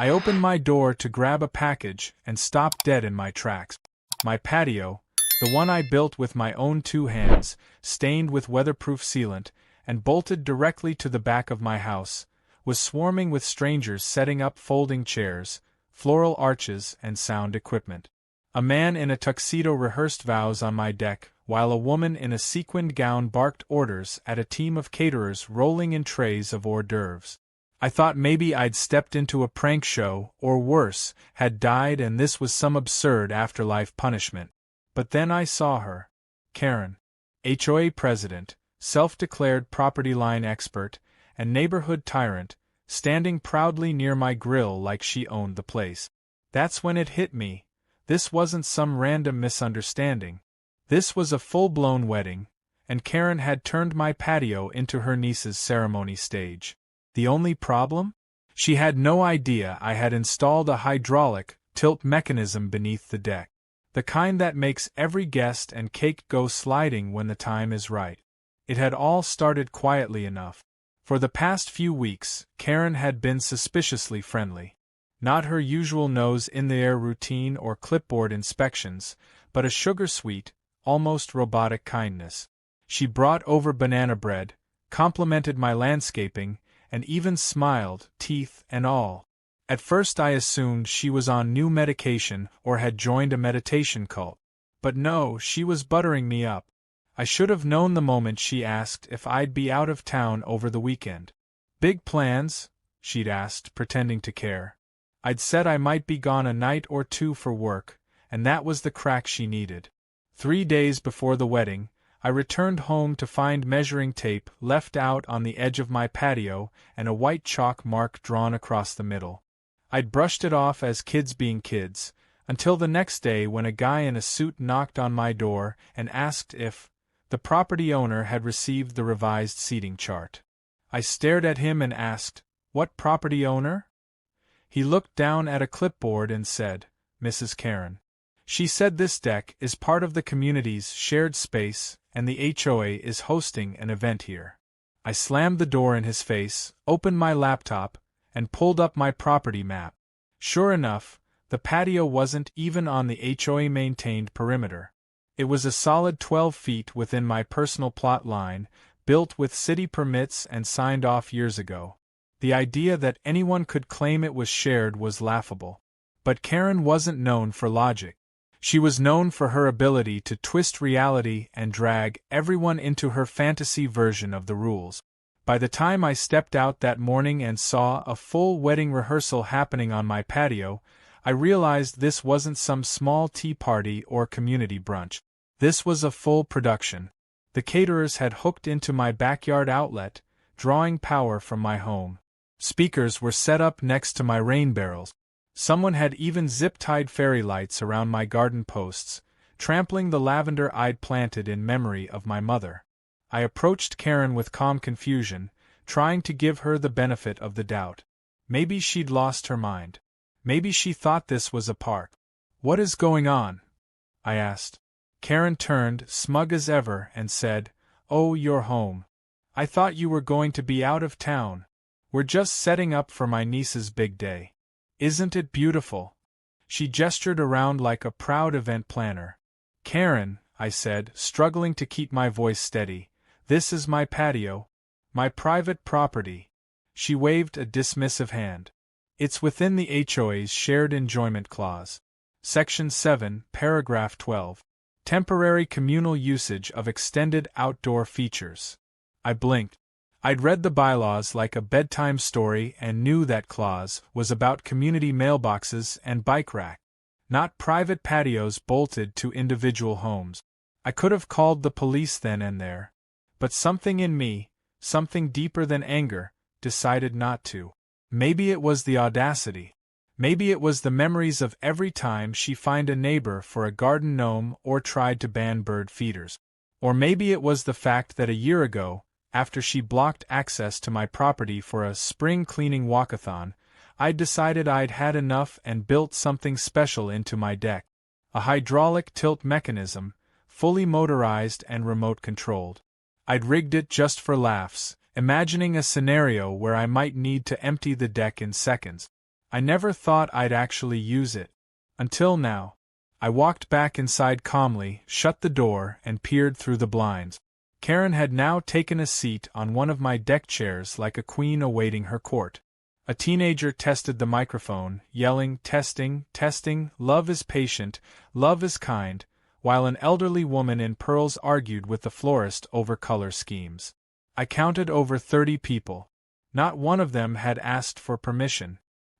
I opened my door to grab a package and stopped dead in my tracks. My patio, the one I built with my own 2 hands, stained with weatherproof sealant, and bolted directly to the back of my house, was swarming with strangers setting up folding chairs, floral arches, and sound equipment. A man in a tuxedo rehearsed vows on my deck, while a woman in a sequined gown barked orders at a team of caterers rolling in trays of hors d'oeuvres. I thought maybe I'd stepped into a prank show, or worse, had died and this was some absurd afterlife punishment. But then I saw her. Karen, HOA president, self-declared property line expert, and neighborhood tyrant, standing proudly near my grill like she owned the place. That's when it hit me. This wasn't some random misunderstanding. This was a full-blown wedding, and Karen had turned my patio into her niece's ceremony stage. The only problem? She had no idea I had installed a hydraulic tilt mechanism beneath the deck. The kind that makes every guest and cake go sliding when the time is right. It had all started quietly enough. For the past few weeks, Karen had been suspiciously friendly. Not her usual nose-in-the-air routine or clipboard inspections, but a sugar-sweet, almost robotic kindness. She brought over banana bread, complimented my landscaping, and even smiled, teeth and all. At first I assumed she was on new medication or had joined a meditation cult. But no, she was buttering me up. I should have known the moment she asked if I'd be out of town over the weekend. Big plans? She'd asked, pretending to care. I'd said I might be gone a night or 2 for work, and that was the crack she needed. 3 days before the wedding, I returned home to find measuring tape left out on the edge of my patio and a white chalk mark drawn across the middle. I'd brushed it off as kids being kids, until the next day when a guy in a suit knocked on my door and asked if the property owner had received the revised seating chart. I stared at him and asked, "What property owner?" He looked down at a clipboard and said, "Mrs. Karen." She said this deck is part of the community's shared space and the HOA is hosting an event here. I slammed the door in his face, opened my laptop, and pulled up my property map. Sure enough, the patio wasn't even on the HOA-maintained perimeter. It was a solid 12 feet within my personal plot line, built with city permits and signed off years ago. The idea that anyone could claim it was shared was laughable. But Karen wasn't known for logic. She was known for her ability to twist reality and drag everyone into her fantasy version of the rules. By the time I stepped out that morning and saw a full wedding rehearsal happening on my patio, I realized this wasn't some small tea party or community brunch. This was a full production. The caterers had hooked into my backyard outlet, drawing power from my home. Speakers were set up next to my rain barrels. Someone had even zip-tied fairy lights around my garden posts, trampling the lavender I'd planted in memory of my mother. I approached Karen with calm confusion, trying to give her the benefit of the doubt. Maybe she'd lost her mind. Maybe she thought this was a park. "What is going on?" I asked. Karen turned, smug as ever, and said, "Oh, you're home. I thought you were going to be out of town. We're just setting up for my niece's big day. Isn't it beautiful?" She gestured around like a proud event planner. "Karen," I said, struggling to keep my voice steady, "this is my patio. My private property." She waved a dismissive hand. "It's within the HOA's Shared Enjoyment Clause. Section 7, Paragraph 12. Temporary communal usage of extended outdoor features." I blinked. I'd read the bylaws like a bedtime story and knew that clause was about community mailboxes and bike rack, not private patios bolted to individual homes. I could have called the police then and there. But something in me, something deeper than anger, decided not to. Maybe it was the audacity. Maybe it was the memories of every time she fined a neighbor for a garden gnome or tried to ban bird feeders. Or maybe it was the fact that a year ago, after she blocked access to my property for a spring cleaning walkathon, I'd decided I'd had enough and built something special into my deck. A hydraulic tilt mechanism, fully motorized and remote-controlled. I'd rigged it just for laughs, imagining a scenario where I might need to empty the deck in seconds. I never thought I'd actually use it. Until now. I walked back inside calmly, shut the door, and peered through the blinds. Karen had now taken a seat on one of my deck chairs like a queen awaiting her court. A teenager tested the microphone, yelling, "Testing, testing, love is patient, love is kind," while an elderly woman in pearls argued with the florist over color schemes. I counted over 30 people. Not one of them had asked for permission.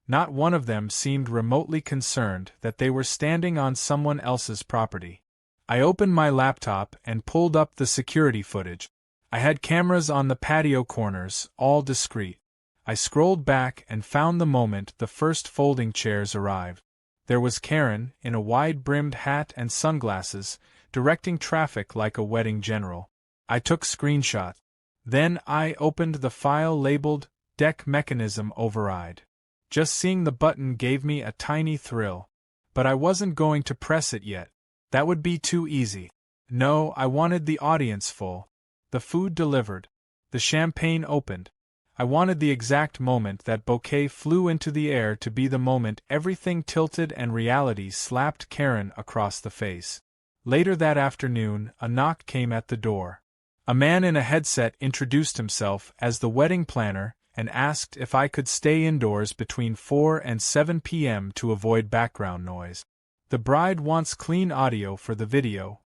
Not one of them seemed remotely concerned that they were standing on someone else's property. I opened my laptop and pulled up the security footage. I had cameras on the patio corners, all discreet. I scrolled back and found the moment the first folding chairs arrived. There was Karen, in a wide-brimmed hat and sunglasses, directing traffic like a wedding general. I took screenshots. Then I opened the file labeled Deck Mechanism Override. Just seeing the button gave me a tiny thrill. But I wasn't going to press it yet. That would be too easy. No, I wanted the audience full. The food delivered. The champagne opened. I wanted the exact moment that bouquet flew into the air to be the moment everything tilted and reality slapped Karen across the face. Later that afternoon, a knock came at the door. A man in a headset introduced himself as the wedding planner and asked if I could stay indoors between 4 and 7 p.m. to avoid background noise. The bride wants clean audio for the video.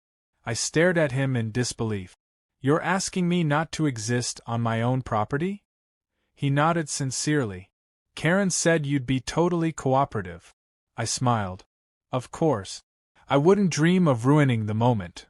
I stared at him in disbelief. You're asking me not to exist on my own property? He nodded sincerely. Karen said you'd be totally cooperative. I smiled. Of course. I wouldn't dream of ruining the moment.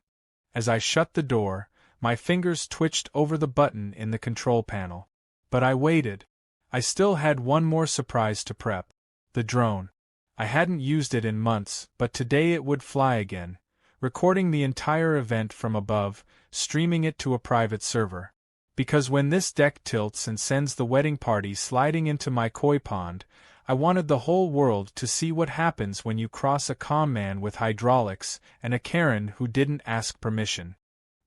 As I shut the door, my fingers twitched over the button in the control panel. But I waited. I still had one more surprise to prep. The drone. I hadn't used it in months, but today it would fly again, recording the entire event from above, streaming it to a private server. Because when this deck tilts and sends the wedding party sliding into my koi pond, I wanted the whole world to see what happens when you cross a calm man with hydraulics and a Karen who didn't ask permission.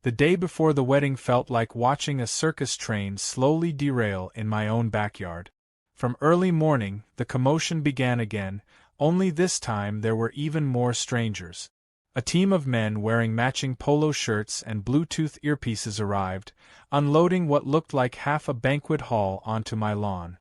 The day before the wedding felt like watching a circus train slowly derail in my own backyard. From early morning, the commotion began again, only this time there were even more strangers. A team of men wearing matching polo shirts and Bluetooth earpieces arrived, unloading what looked like half a banquet hall onto my lawn.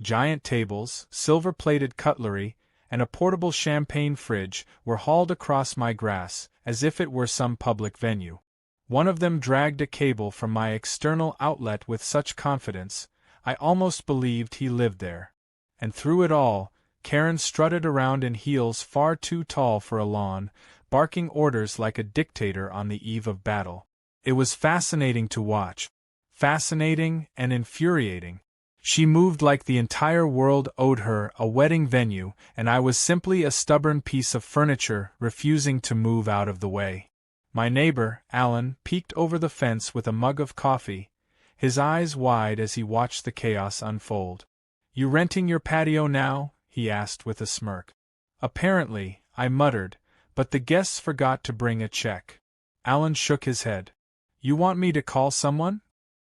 Giant tables, silver-plated cutlery, and a portable champagne fridge were hauled across my grass, as if it were some public venue. One of them dragged a cable from my external outlet with such confidence, I almost believed he lived there. And through it all, Karen strutted around in heels far too tall for a lawn, barking orders like a dictator on the eve of battle. It was fascinating to watch. Fascinating and infuriating. She moved like the entire world owed her a wedding venue, and I was simply a stubborn piece of furniture refusing to move out of the way. My neighbor, Alan, peeked over the fence with a mug of coffee, his eyes wide as he watched the chaos unfold. "You renting your patio now?" he asked with a smirk. "Apparently," I muttered, but the guests forgot to bring a check. Alan shook his head. "You want me to call someone?"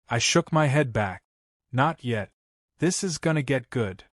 I shook my head back. "Not yet. This is gonna get good."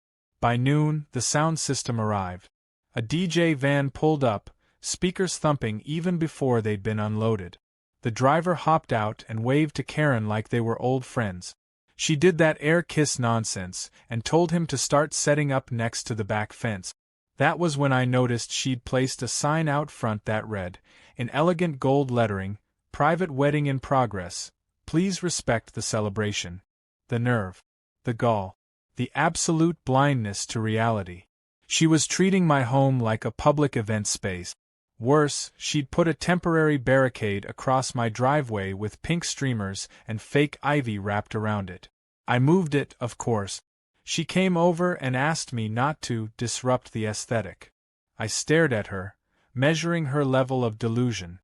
By noon, the sound system arrived. A DJ van pulled up, speakers thumping even before they'd been unloaded. The driver hopped out and waved to Karen like they were old friends. She did that air kiss nonsense and told him to start setting up next to the back fence. That was when I noticed she'd placed a sign out front that read, in elegant gold lettering, "Private Wedding in Progress. Please respect the celebration." The nerve. The gall. The absolute blindness to reality. She was treating my home like a public event space. Worse, she'd put a temporary barricade across my driveway with pink streamers and fake ivy wrapped around it. I moved it, of course. She came over and asked me not to disrupt the aesthetic. I stared at her, measuring her level of delusion.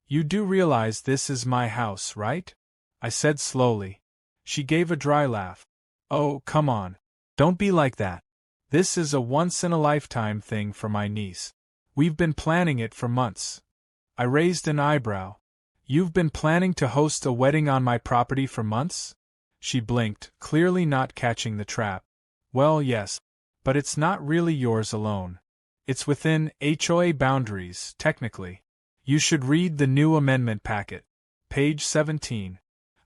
"You do realize this is my house, right?" I said slowly. She gave a dry laugh. "Oh, come on. Don't be like that. This is a once-in-a-lifetime thing for my niece. We've been planning it for months." I raised an eyebrow. "You've been planning to host a wedding on my property for months?" She blinked, clearly not catching the trap. "Well, yes. But it's not really yours alone. It's within HOA boundaries, technically. You should read the new amendment packet. Page 17.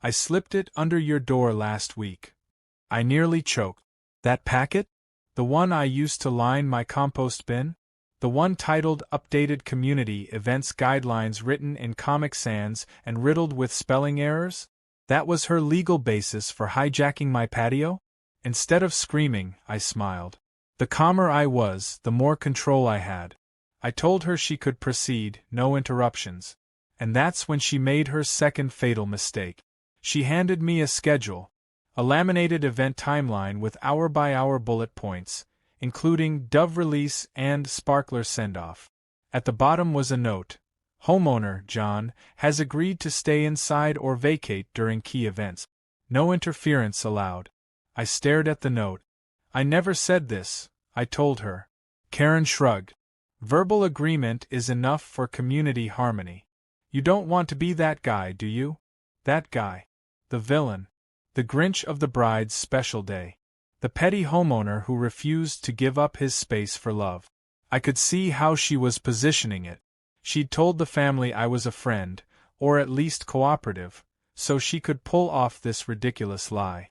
I slipped it under your door last week. I nearly choked. That packet? The one I used to line my compost bin? The one titled Updated Community Events Guidelines, written in Comic Sans and riddled with spelling errors? That was her legal basis for hijacking my patio? Instead of screaming, I smiled. The calmer I was, the more control I had. I told her she could proceed, no interruptions. And that's when she made her second fatal mistake. She handed me a schedule, a laminated event timeline with hour-by-hour bullet points, including Dove release and Sparkler send-off. At the bottom was a note: Homeowner, John, has agreed to stay inside or vacate during key events. No interference allowed. I stared at the note. I never said this, I told her. Karen shrugged. Verbal agreement is enough for community harmony. You don't want to be that guy, do you? That guy. The villain. The Grinch of the bride's special day. The petty homeowner who refused to give up his space for love. I could see how she was positioning it. She'd told the family I was a friend, or at least cooperative, so she could pull off this ridiculous lie.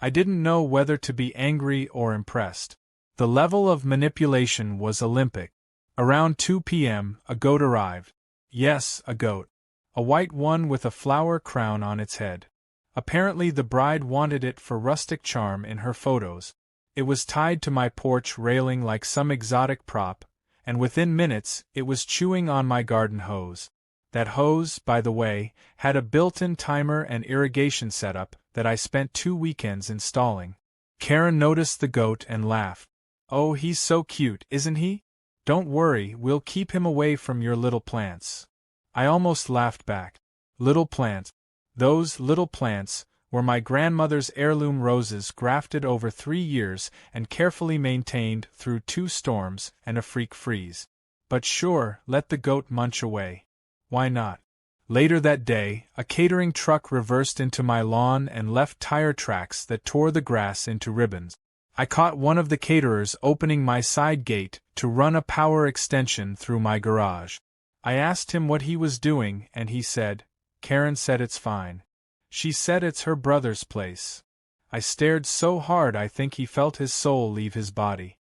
I didn't know whether to be angry or impressed. The level of manipulation was Olympic. Around 2 p.m., a goat arrived. Yes, a goat. A white one with a flower crown on its head. Apparently the bride wanted it for rustic charm in her photos. It was tied to my porch railing like some exotic prop, and within minutes it was chewing on my garden hose. That hose, by the way, had a built-in timer and irrigation setup that I spent 2 weekends installing. Karen noticed the goat and laughed. Oh, he's so cute, isn't he? Don't worry, we'll keep him away from your little plants. I almost laughed back. Little plants. Those little plants were my grandmother's heirloom roses, grafted over 3 years and carefully maintained through 2 storms and a freak freeze. But sure, let the goat munch away. Why not? Later that day, a catering truck reversed into my lawn and left tire tracks that tore the grass into ribbons. I caught one of the caterers opening my side gate to run a power extension through my garage. I asked him what he was doing, and he said, Karen said it's fine. She said it's her brother's place. I stared so hard I think he felt his soul leave his body.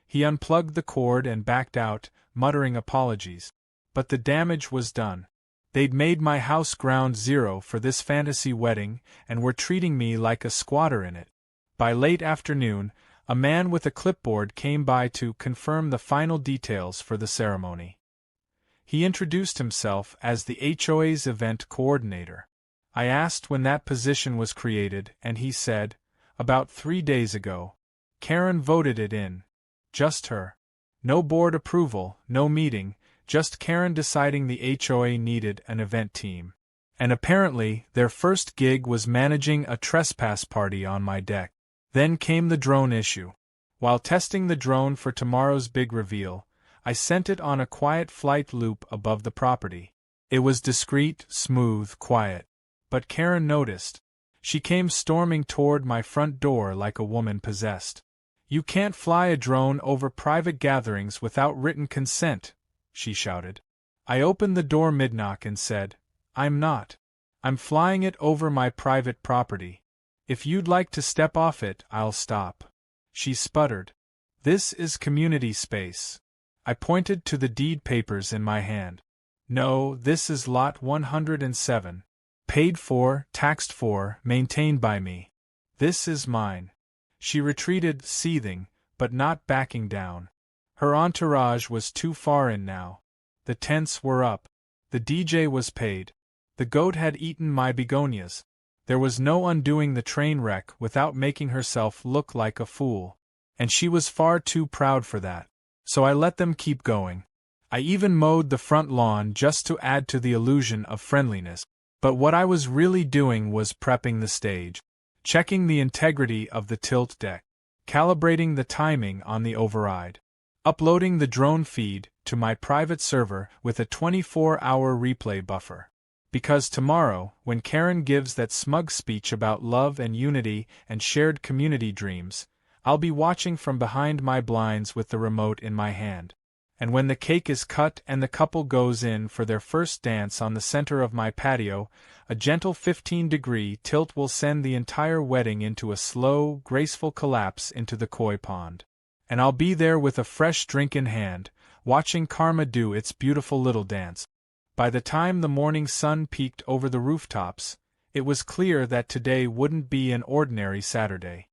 He unplugged the cord and backed out, muttering apologies. But the damage was done. They'd made my house ground zero for this fantasy wedding and were treating me like a squatter in it. By late afternoon, a man with a clipboard came by to confirm the final details for the ceremony. He introduced himself as the HOA's event coordinator. I asked when that position was created, and he said, about 3 days ago. Karen voted it in. Just her. No board approval, no meeting, just Karen deciding the HOA needed an event team. And apparently, their first gig was managing a trespass party on my deck. Then came the drone issue. While testing the drone for tomorrow's big reveal, I sent it on a quiet flight loop above the property. It was discreet, smooth, quiet. But Karen noticed. She came storming toward my front door like a woman possessed. You can't fly a drone over private gatherings without written consent, she shouted. I opened the door mid-knock and said, I'm not. I'm flying it over my private property. If you'd like to step off it, I'll stop. She sputtered. This is community space. I pointed to the deed papers in my hand. No, this is lot 107. Paid for, taxed for, maintained by me. This is mine. She retreated, seething, but not backing down. Her entourage was too far in now. The tents were up. The DJ was paid. The goat had eaten my begonias. There was no undoing the train wreck without making herself look like a fool. And she was far too proud for that. So I let them keep going. I even mowed the front lawn just to add to the illusion of friendliness. But what I was really doing was prepping the stage. Checking the integrity of the tilt deck. Calibrating the timing on the override. Uploading the drone feed to my private server with a 24-hour replay buffer. Because tomorrow, when Karen gives that smug speech about love and unity and shared community dreams, I'll be watching from behind my blinds with the remote in my hand. And when the cake is cut and the couple goes in for their first dance on the center of my patio, a gentle 15-degree tilt will send the entire wedding into a slow, graceful collapse into the koi pond. And I'll be there with a fresh drink in hand, watching karma do its beautiful little dance. By the time the morning sun peeked over the rooftops, it was clear that today wouldn't be an ordinary Saturday.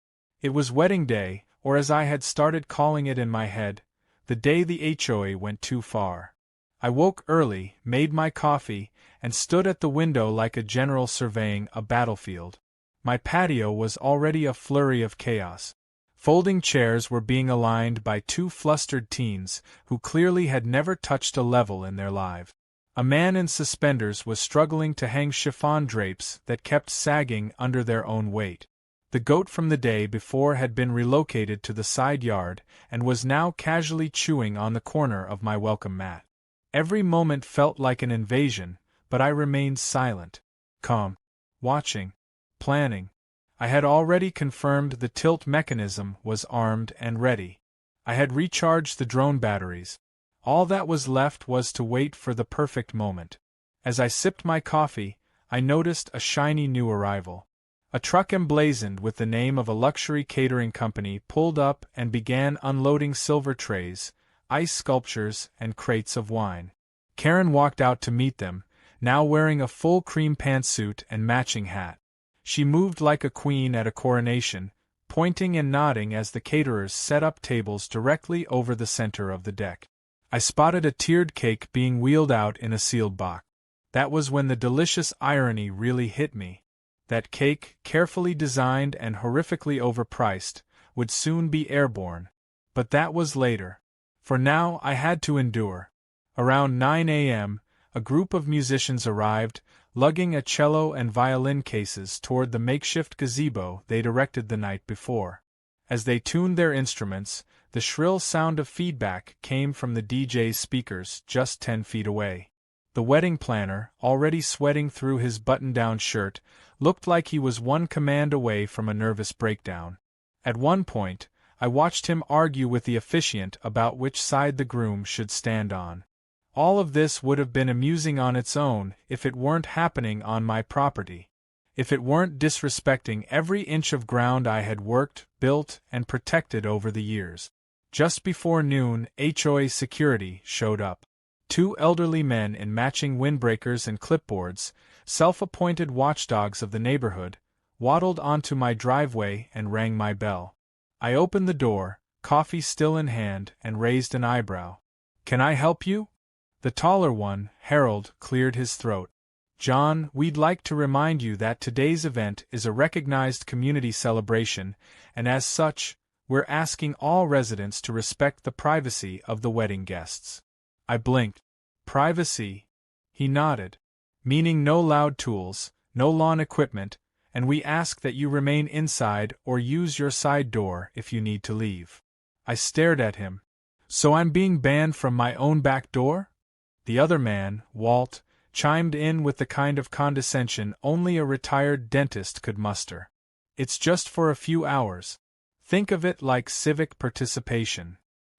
It was wedding day, or as I had started calling it in my head, the day the HOA went too far. I woke early, made my coffee, and stood at the window like a general surveying a battlefield. My patio was already a flurry of chaos. Folding chairs were being aligned by two flustered teens who clearly had never touched a level in their lives. A man in suspenders was struggling to hang chiffon drapes that kept sagging under their own weight. The goat from the day before had been relocated to the side yard and was now casually chewing on the corner of my welcome mat. Every moment felt like an invasion, but I remained silent, calm, watching, planning. I had already confirmed the tilt mechanism was armed and ready. I had recharged the drone batteries. All that was left was to wait for the perfect moment. As I sipped my coffee, I noticed a shiny new arrival. A truck emblazoned with the name of a luxury catering company pulled up and began unloading silver trays, ice sculptures, and crates of wine. Karen walked out to meet them, now wearing a full cream pantsuit and matching hat. She moved like a queen at a coronation, pointing and nodding as the caterers set up tables directly over the center of the deck. I spotted a tiered cake being wheeled out in a sealed box. That was when the delicious irony really hit me. That cake, carefully designed and horrifically overpriced, would soon be airborne. But that was later. For now I had to endure. Around 9 a.m., a group of musicians arrived, lugging a cello and violin cases toward the makeshift gazebo they'd erected the night before. As they tuned their instruments, the shrill sound of feedback came from the DJ's speakers just 10 feet away. The wedding planner, already sweating through his button-down shirt, looked like he was one command away from a nervous breakdown. At one point, I watched him argue with the officiant about which side the groom should stand on. All of this would have been amusing on its own if it weren't happening on my property. If it weren't disrespecting every inch of ground I had worked, built, and protected over the years. Just before noon, HOA security showed up. Two elderly men in matching windbreakers and clipboards, self-appointed watchdogs of the neighborhood, waddled onto my driveway and rang my bell. I opened the door, coffee still in hand, and raised an eyebrow. "Can I help you?" The taller one, Harold, cleared his throat. "John, we'd like to remind you that today's event is a recognized community celebration, and as such, we're asking all residents to respect the privacy of the wedding guests." I blinked. "Privacy?" He nodded. "Meaning no loud tools, no lawn equipment, and we ask that you remain inside or use your side door if you need to leave." I stared at him. "So I'm being banned from my own back door?" The other man, Walt, chimed in with the kind of condescension only a retired dentist could muster. "It's just for a few hours. Think of it like civic participation."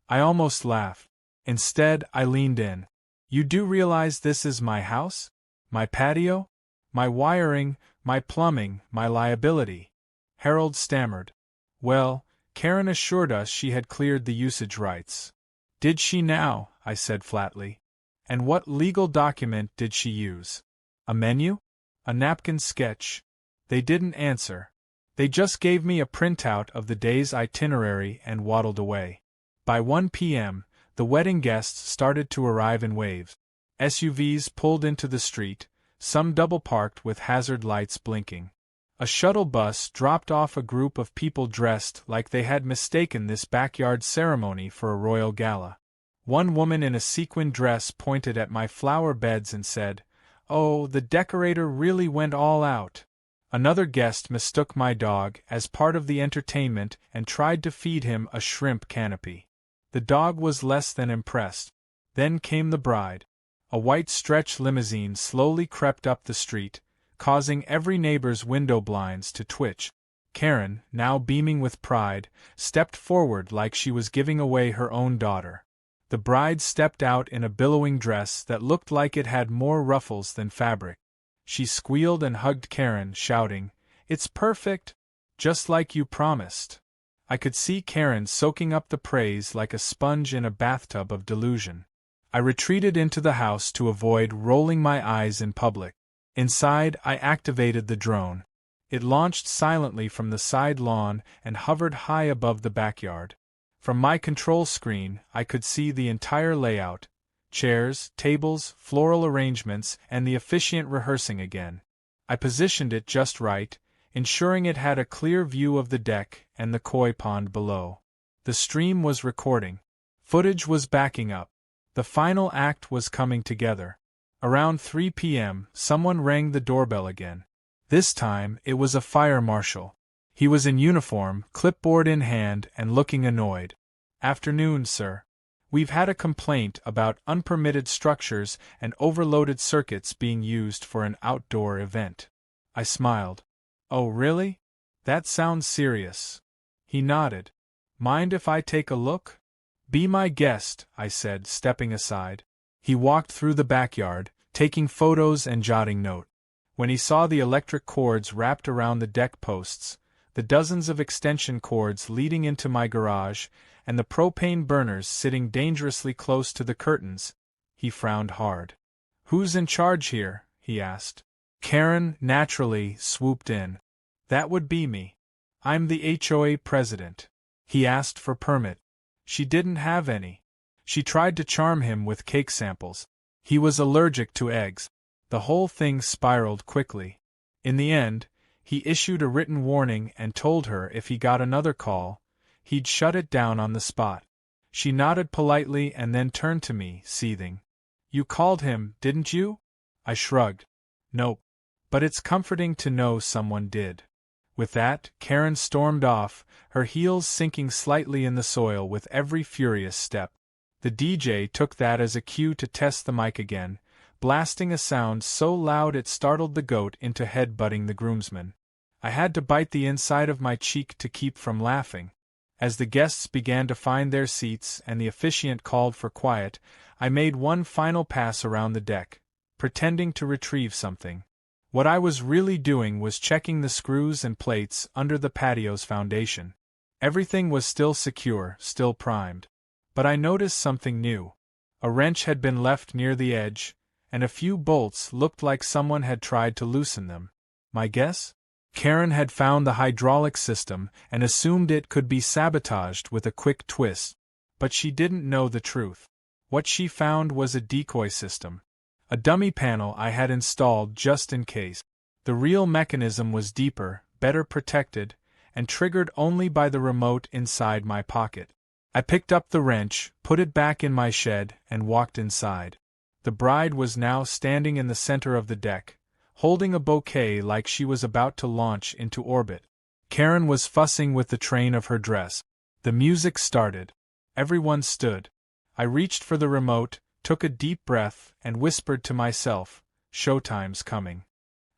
I almost laughed. Instead, I leaned in. "You do realize this is my house? My patio? My wiring, my plumbing, my liability?" Harold stammered. "Well, Karen assured us she had cleared the usage rights." "Did she now?" I said flatly. "And what legal document did she use? A menu? A napkin sketch?" They didn't answer. They just gave me a printout of the day's itinerary and waddled away. By 1 p.m., the wedding guests started to arrive in waves. SUVs pulled into the street, some double-parked with hazard lights blinking. A shuttle bus dropped off a group of people dressed like they had mistaken this backyard ceremony for a royal gala. One woman in a sequin dress pointed at my flower beds and said, "Oh, the decorator really went all out." Another guest mistook my dog as part of the entertainment and tried to feed him a shrimp canopy. The dog was less than impressed. Then came the bride. A white stretch limousine slowly crept up the street, causing every neighbor's window blinds to twitch. Karen, now beaming with pride, stepped forward like she was giving away her own daughter. The bride stepped out in a billowing dress that looked like it had more ruffles than fabric. She squealed and hugged Karen, shouting, "It's perfect! Just like you promised." I could see Karen soaking up the praise like a sponge in a bathtub of delusion. I retreated into the house to avoid rolling my eyes in public. Inside, I activated the drone. It launched silently from the side lawn and hovered high above the backyard. From my control screen, I could see the entire layout: chairs, tables, floral arrangements, and the officiant rehearsing again. I positioned it just right, ensuring it had a clear view of the deck and the koi pond below. The stream was recording. Footage was backing up. The final act was coming together. Around 3 p.m., someone rang the doorbell again. This time, it was a fire marshal. He was in uniform, clipboard in hand, and looking annoyed. "Afternoon, sir. We've had a complaint about unpermitted structures and overloaded circuits being used for an outdoor event." I smiled. "Oh, really? That sounds serious." He nodded. "Mind if I take a look?" "Be my guest," I said, stepping aside. He walked through the backyard, taking photos and jotting notes. When he saw the electric cords wrapped around the deck posts, the dozens of extension cords leading into my garage, and the propane burners sitting dangerously close to the curtains, he frowned hard. "Who's in charge here?" he asked. Karen, naturally, swooped in. "That would be me. I'm the HOA president." He asked for permit. She didn't have any. She tried to charm him with cake samples. He was allergic to eggs. The whole thing spiraled quickly. In the end, he issued a written warning and told her if he got another call, he'd shut it down on the spot. She nodded politely and then turned to me, seething. "You called him, didn't you?" I shrugged. "Nope. But it's comforting to know someone did." With that, Karen stormed off, her heels sinking slightly in the soil with every furious step. The DJ took that as a cue to test the mic again, blasting a sound so loud it startled the goat into head-butting the groomsmen. I had to bite the inside of my cheek to keep from laughing. As the guests began to find their seats and the officiant called for quiet, I made one final pass around the deck, pretending to retrieve something. What I was really doing was checking the screws and plates under the patio's foundation. Everything was still secure, still primed. But I noticed something new. A wrench had been left near the edge, and a few bolts looked like someone had tried to loosen them. My guess? Karen had found the hydraulic system and assumed it could be sabotaged with a quick twist. But she didn't know the truth. What she found was a decoy system. A dummy panel I had installed just in case. The real mechanism was deeper, better protected, and triggered only by the remote inside my pocket. I picked up the wrench, put it back in my shed, and walked inside. The bride was now standing in the center of the deck, holding a bouquet like she was about to launch into orbit. Karen was fussing with the train of her dress. The music started. Everyone stood. I reached for the remote, took a deep breath, and whispered to myself, "Showtime's coming."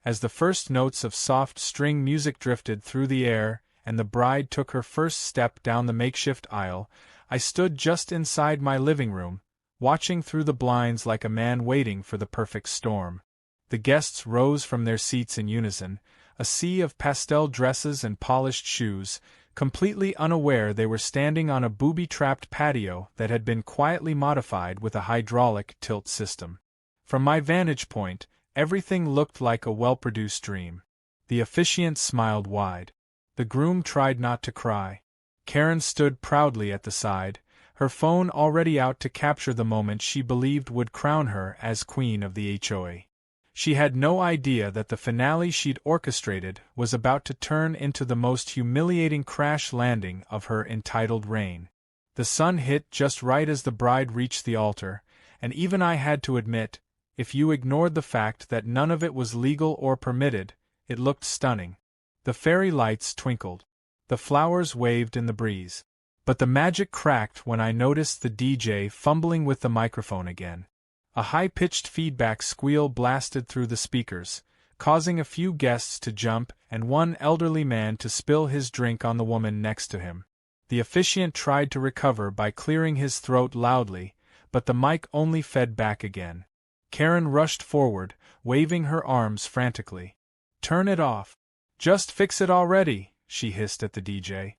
As the first notes of soft string music drifted through the air and the bride took her first step down the makeshift aisle, I stood just inside my living room, watching through the blinds like a man waiting for the perfect storm. The guests rose from their seats in unison, a sea of pastel dresses and polished shoes, completely unaware they were standing on a booby-trapped patio that had been quietly modified with a hydraulic tilt system. From my vantage point, everything looked like a well-produced dream. The officiant smiled wide. The groom tried not to cry. Karen stood proudly at the side, her phone already out to capture the moment she believed would crown her as queen of the HOA. She had no idea that the finale she'd orchestrated was about to turn into the most humiliating crash landing of her entitled reign. The sun hit just right as the bride reached the altar, and even I had to admit, if you ignored the fact that none of it was legal or permitted, it looked stunning. The fairy lights twinkled. The flowers waved in the breeze. But the magic cracked when I noticed the DJ fumbling with the microphone again. A high-pitched feedback squeal blasted through the speakers, causing a few guests to jump and one elderly man to spill his drink on the woman next to him. The officiant tried to recover by clearing his throat loudly, but the mic only fed back again. Karen rushed forward, waving her arms frantically. "Turn it off. Just fix it already," she hissed at the DJ.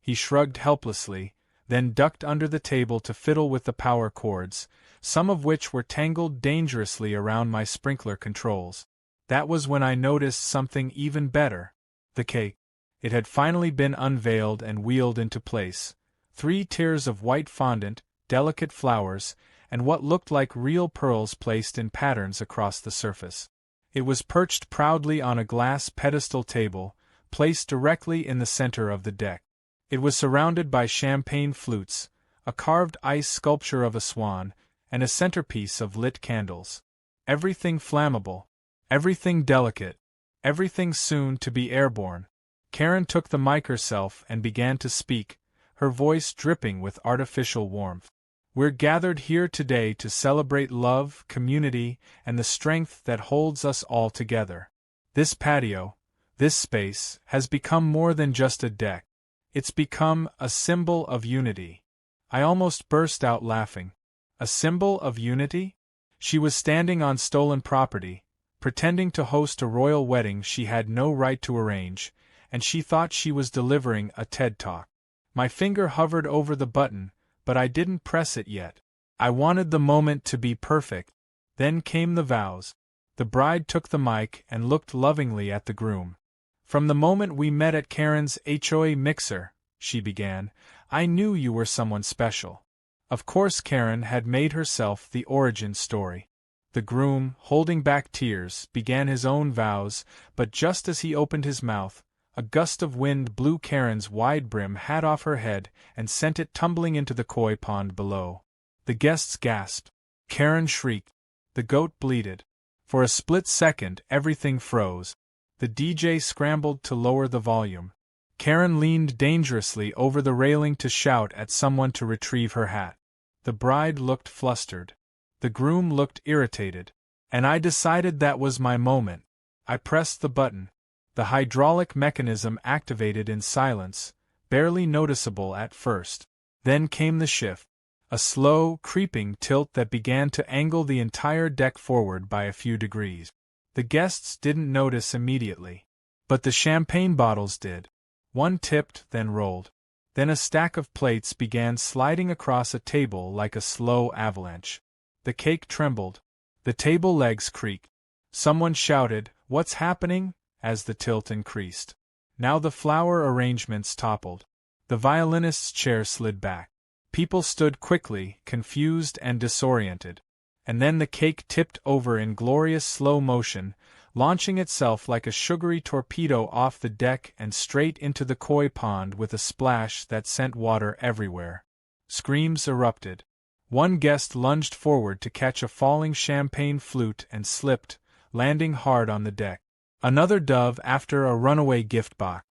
He shrugged helplessly, then ducked under the table to fiddle with the power cords, some of which were tangled dangerously around my sprinkler controls. That was when I noticed something even better. The cake. It had finally been unveiled and wheeled into place. 3 tiers of white fondant, delicate flowers, and what looked like real pearls placed in patterns across the surface. It was perched proudly on a glass pedestal table, placed directly in the center of the deck. It was surrounded by champagne flutes, a carved ice sculpture of a swan, and a centerpiece of lit candles. Everything flammable, everything delicate, everything soon to be airborne. Karen took the mic herself and began to speak, her voice dripping with artificial warmth. "We're gathered here today to celebrate love, community, and the strength that holds us all together. This patio, this space, has become more than just a deck. It's become a symbol of unity." I almost burst out laughing. A symbol of unity? She was standing on stolen property, pretending to host a royal wedding she had no right to arrange, and she thought she was delivering a TED Talk. My finger hovered over the button, but I didn't press it yet. I wanted the moment to be perfect. Then came the vows. The bride took the mic and looked lovingly at the groom. "From the moment we met at Karen's HOA mixer," she began, "I knew you were someone special." Of course Karen had made herself the origin story. The groom, holding back tears, began his own vows, but just as he opened his mouth, a gust of wind blew Karen's wide-brim hat off her head and sent it tumbling into the koi pond below. The guests gasped. Karen shrieked. The goat bleated. For a split second everything froze. The DJ scrambled to lower the volume. Karen leaned dangerously over the railing to shout at someone to retrieve her hat. The bride looked flustered. The groom looked irritated. And I decided that was my moment. I pressed the button. The hydraulic mechanism activated in silence, barely noticeable at first. Then came the shift. A slow, creeping tilt that began to angle the entire deck forward by a few degrees. The guests didn't notice immediately. But the champagne bottles did. One tipped, then rolled. Then a stack of plates began sliding across a table like a slow avalanche. The cake trembled. The table legs creaked. Someone shouted, "What's happening?" as the tilt increased. Now the flower arrangements toppled. The violinist's chair slid back. People stood quickly, confused and disoriented. And then the cake tipped over in glorious slow motion, launching itself like a sugary torpedo off the deck and straight into the koi pond with a splash that sent water everywhere. Screams erupted. One guest lunged forward to catch a falling champagne flute and slipped, landing hard on the deck. Another dove after a runaway gift box.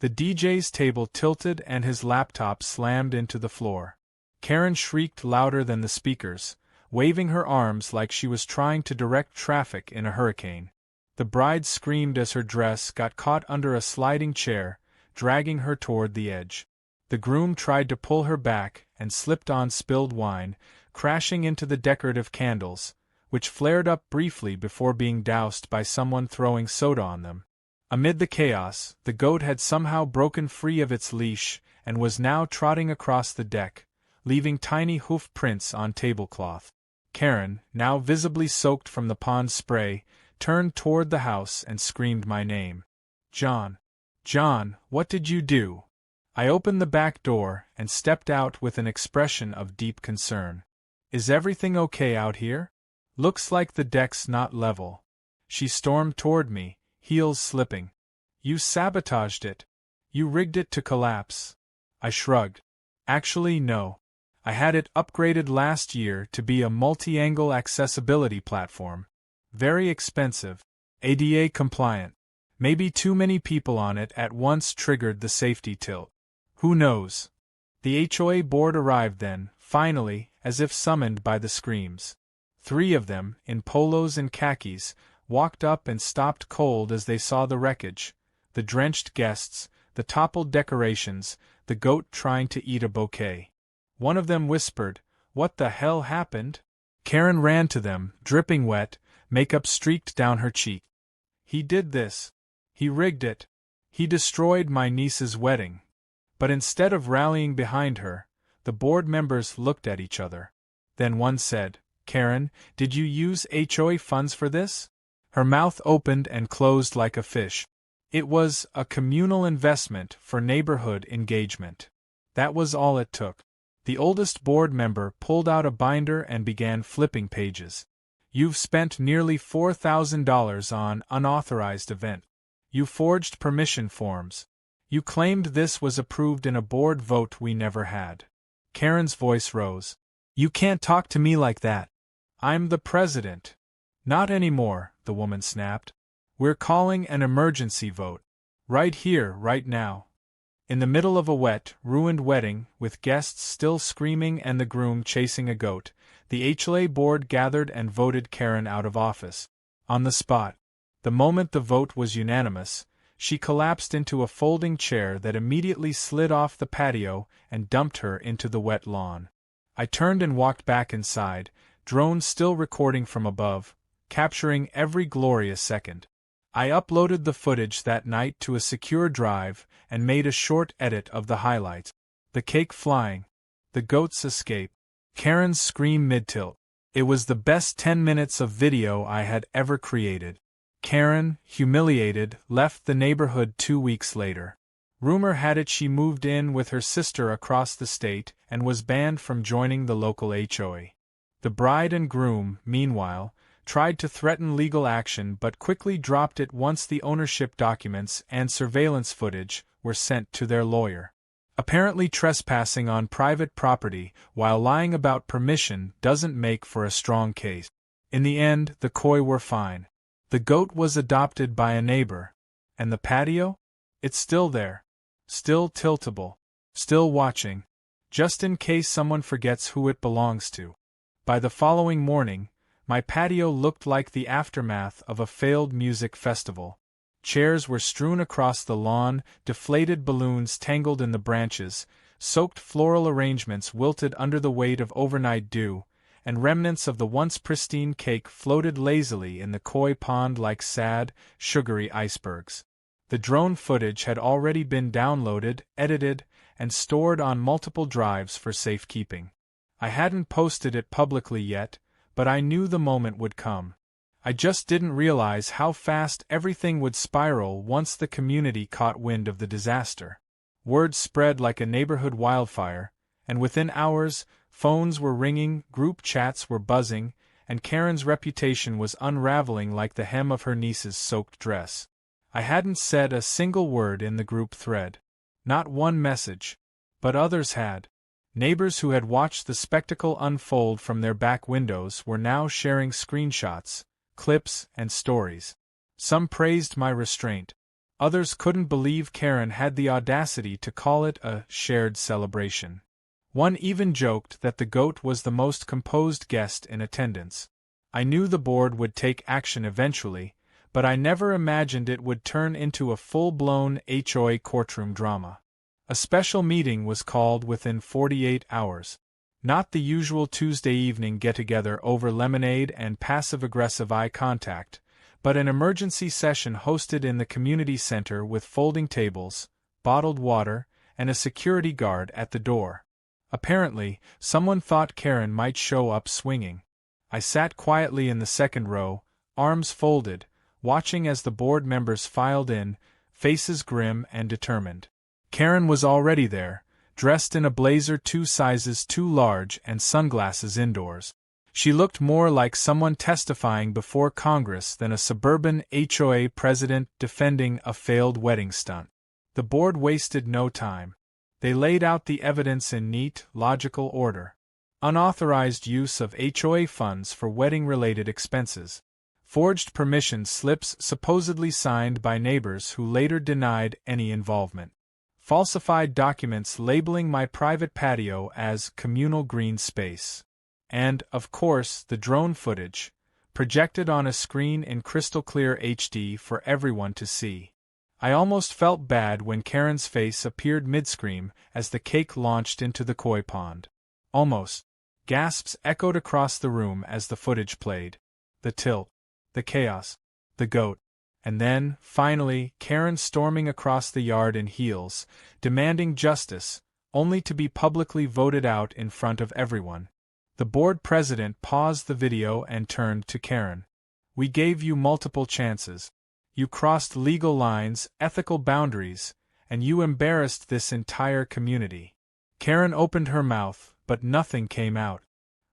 The DJ's table tilted and his laptop slammed into the floor. Karen shrieked louder than the speakers, waving her arms like she was trying to direct traffic in a hurricane. The bride screamed as her dress got caught under a sliding chair, dragging her toward the edge. The groom tried to pull her back and slipped on spilled wine, crashing into the decorative candles, which flared up briefly before being doused by someone throwing soda on them. Amid the chaos, the goat had somehow broken free of its leash and was now trotting across the deck, leaving tiny hoof prints on tablecloth. Karen, now visibly soaked from the pond spray, turned toward the house and screamed my name. "John! John, what did you do?" I opened the back door and stepped out with an expression of deep concern. "Is everything okay out here? Looks like the deck's not level." She stormed toward me, heels slipping. "You sabotaged it. You rigged it to collapse." I shrugged. "Actually, no. I had it upgraded last year to be a multi-angle accessibility platform. Very expensive. ADA compliant. Maybe too many people on it at once triggered the safety tilt. Who knows?" The HOA board arrived then, finally, as if summoned by the screams. 3 of them, in polos and khakis, walked up and stopped cold as they saw the wreckage, the drenched guests, the toppled decorations, the goat trying to eat a bouquet. One of them whispered, "What the hell happened?" Karen ran to them, dripping wet, makeup streaked down her cheek. "He did this. He rigged it. He destroyed my niece's wedding." But instead of rallying behind her, the board members looked at each other. Then one said, "Karen, did you use HOA funds for this?" Her mouth opened and closed like a fish. It was a communal investment for neighborhood engagement. That was all it took. The oldest board member pulled out a binder and began flipping pages. "You've spent nearly $4,000 on unauthorized event. You forged permission forms. You claimed this was approved in a board vote we never had." Karen's voice rose. "You can't talk to me like that. I'm the president." "Not anymore," the woman snapped. "We're calling an emergency vote. Right here, right now." In the middle of a wet, ruined wedding, with guests still screaming and the groom chasing a goat, the HOA board gathered and voted Karen out of office. On the spot. The moment the vote was unanimous, she collapsed into a folding chair that immediately slid off the patio and dumped her into the wet lawn. I turned and walked back inside, drone still recording from above, capturing every glorious second. I uploaded the footage that night to a secure drive and made a short edit of the highlights. The cake flying. The goat's escape. Karen's scream mid-tilt. It was the best 10 minutes of video I had ever created. Karen, humiliated, left the neighborhood 2 weeks later. Rumor had it she moved in with her sister across the state and was banned from joining the local HOA. The bride and groom, meanwhile, tried to threaten legal action but quickly dropped it once the ownership documents and surveillance footage were sent to their lawyer. Apparently trespassing on private property while lying about permission doesn't make for a strong case. In the end, the koi were fine. The goat was adopted by a neighbor. And the patio? It's still there. Still tiltable. Still watching. Just in case someone forgets who it belongs to. By the following morning, my patio looked like the aftermath of a failed music festival. Chairs were strewn across the lawn, deflated balloons tangled in the branches, soaked floral arrangements wilted under the weight of overnight dew, and remnants of the once pristine cake floated lazily in the koi pond like sad, sugary icebergs. The drone footage had already been downloaded, edited, and stored on multiple drives for safekeeping. I hadn't posted it publicly yet, but I knew the moment would come. I just didn't realize how fast everything would spiral once the community caught wind of the disaster. Word spread like a neighborhood wildfire, and within hours, phones were ringing, group chats were buzzing, and Karen's reputation was unraveling like the hem of her niece's soaked dress. I hadn't said a single word in the group thread. Not one message. But others had. Neighbors who had watched the spectacle unfold from their back windows were now sharing screenshots, clips, and stories. Some praised my restraint. Others couldn't believe Karen had the audacity to call it a shared celebration. One even joked that the goat was the most composed guest in attendance. I knew the board would take action eventually, but I never imagined it would turn into a full-blown HOA courtroom drama. A special meeting was called within 48 hours. Not the usual Tuesday evening get-together over lemonade and passive-aggressive eye contact, but an emergency session hosted in the community center with folding tables, bottled water, and a security guard at the door. Apparently, someone thought Karen might show up swinging. I sat quietly in the second row, arms folded, watching as the board members filed in, faces grim and determined. Karen was already there, dressed in a blazer 2 sizes too large and sunglasses indoors. She looked more like someone testifying before Congress than a suburban HOA president defending a failed wedding stunt. The board wasted no time. They laid out the evidence in neat, logical order. Unauthorized use of HOA funds for wedding-related expenses. Forged permission slips supposedly signed by neighbors who later denied any involvement. Falsified documents labeling my private patio as communal green space. And, of course, the drone footage, projected on a screen in crystal clear HD for everyone to see. I almost felt bad when Karen's face appeared mid-scream as the cake launched into the koi pond. Almost. Gasps echoed across the room as the footage played. The tilt. The chaos. The goat. And then, finally, Karen storming across the yard in heels, demanding justice, only to be publicly voted out in front of everyone. The board president paused the video and turned to Karen. "We gave you multiple chances. You crossed legal lines, ethical boundaries, and you embarrassed this entire community." Karen opened her mouth, but nothing came out.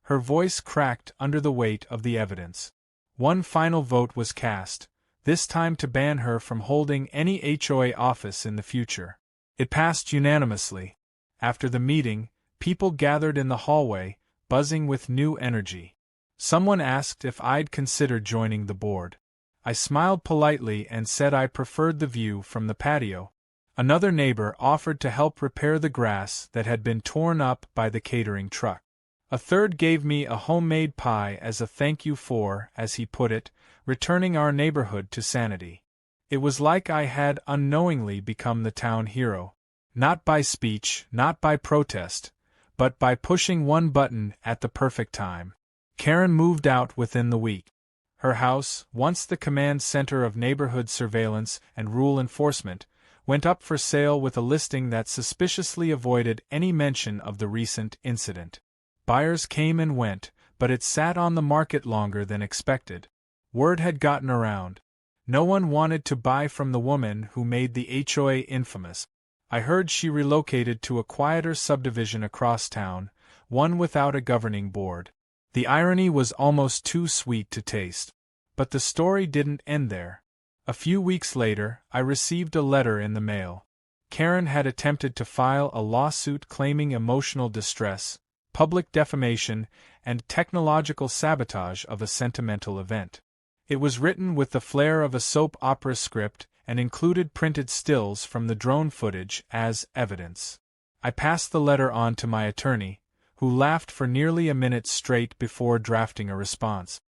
Her voice cracked under the weight of the evidence. One final vote was cast, this time to ban her from holding any HOA office in the future. It passed unanimously. After the meeting, people gathered in the hallway, buzzing with new energy. Someone asked if I'd consider joining the board. I smiled politely and said I preferred the view from the patio. Another neighbor offered to help repair the grass that had been torn up by the catering truck. A third gave me a homemade pie as a thank you for, as he put it, returning our neighborhood to sanity. It was like I had unknowingly become the town hero. Not by speech, not by protest, but by pushing one button at the perfect time. Karen moved out within the week. Her house, once the command center of neighborhood surveillance and rule enforcement, went up for sale with a listing that suspiciously avoided any mention of the recent incident. Buyers came and went, but it sat on the market longer than expected. Word had gotten around. No one wanted to buy from the woman who made the HOA infamous. I heard she relocated to a quieter subdivision across town, one without a governing board. The irony was almost too sweet to taste. But the story didn't end there. A few weeks later, I received a letter in the mail. Karen had attempted to file a lawsuit claiming emotional distress, public defamation, and technological sabotage of a sentimental event. It was written with the flair of a soap opera script and included printed stills from the drone footage as evidence. I passed the letter on to my attorney, who laughed for nearly a minute straight before drafting a response.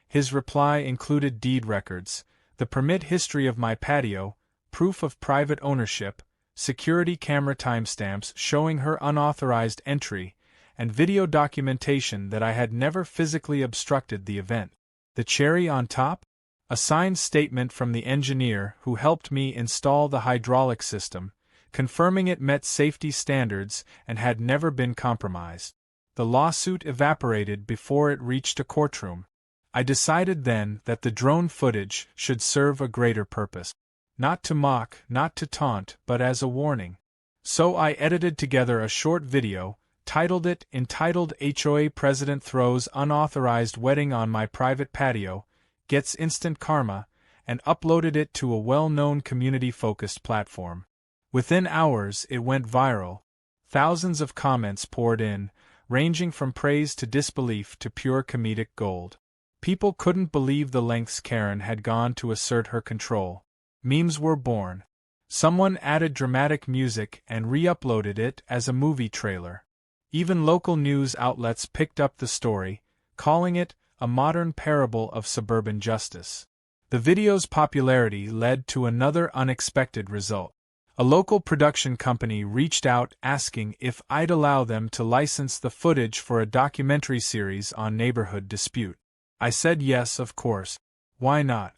His reply included deed records, the permit history of my patio, proof of private ownership, security camera timestamps showing her unauthorized entry, and video documentation that I had never physically obstructed the event. The cherry on top? A signed statement from the engineer who helped me install the hydraulic system, confirming it met safety standards and had never been compromised. The lawsuit evaporated before it reached a courtroom. I decided then that the drone footage should serve a greater purpose. Not to mock, not to taunt, but as a warning. So I edited together a short video, entitled HOA President Throws Unauthorized Wedding on My Private Patio, Gets Instant Karma, and uploaded it to a well-known community-focused platform. Within hours it went viral. Thousands of comments poured in, ranging from praise to disbelief to pure comedic gold. People couldn't believe the lengths Karen had gone to assert her control. Memes were born. Someone added dramatic music and re-uploaded it as a movie trailer. Even local news outlets picked up the story, calling it a modern parable of suburban justice. The video's popularity led to another unexpected result. A local production company reached out asking if I'd allow them to license the footage for a documentary series on neighborhood dispute. I said yes, of course. Why not?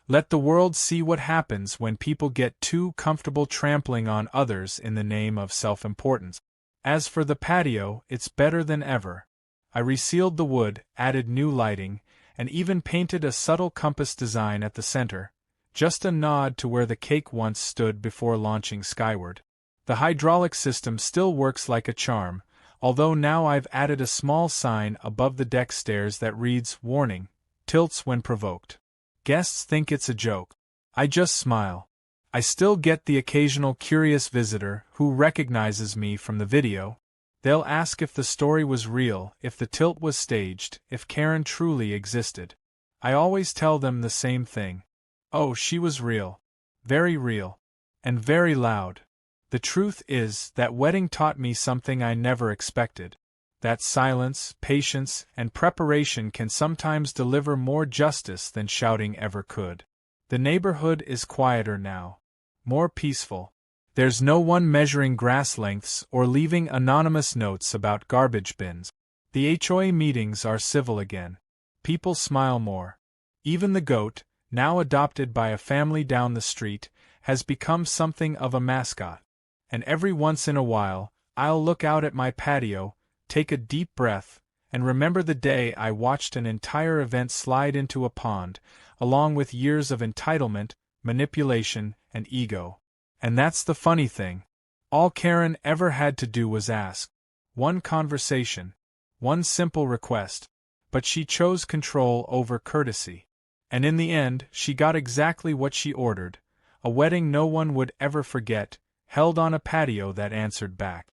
Let the world see what happens when people get too comfortable trampling on others in the name of self-importance. As for the patio, it's better than ever. I resealed the wood, added new lighting, and even painted a subtle compass design at the center, just a nod to where the cake once stood before launching skyward. The hydraulic system still works like a charm, although now I've added a small sign above the deck stairs that reads, "Warning, tilts when provoked." Guests think it's a joke. I just smile. I still get the occasional curious visitor who recognizes me from the video. They'll ask if the story was real, if the tilt was staged, if Karen truly existed. I always tell them the same thing. Oh, she was real. Very real. And very loud. The truth is, that wedding taught me something I never expected. that silence, patience, and preparation can sometimes deliver more justice than shouting ever could. The neighborhood is quieter now, more peaceful. There's no one measuring grass lengths or leaving anonymous notes about garbage bins. The HOA meetings are civil again. People smile more. Even the goat, now adopted by a family down the street, has become something of a mascot. And every once in a while, I'll look out at my patio, take a deep breath, and remember the day I watched an entire event slide into a pond, along with years of entitlement, manipulation, and ego. And that's the funny thing. All Karen ever had to do was ask. One conversation. One simple request. But she chose control over courtesy. And in the end, she got exactly what she ordered. A wedding no one would ever forget, held on a patio that answered back.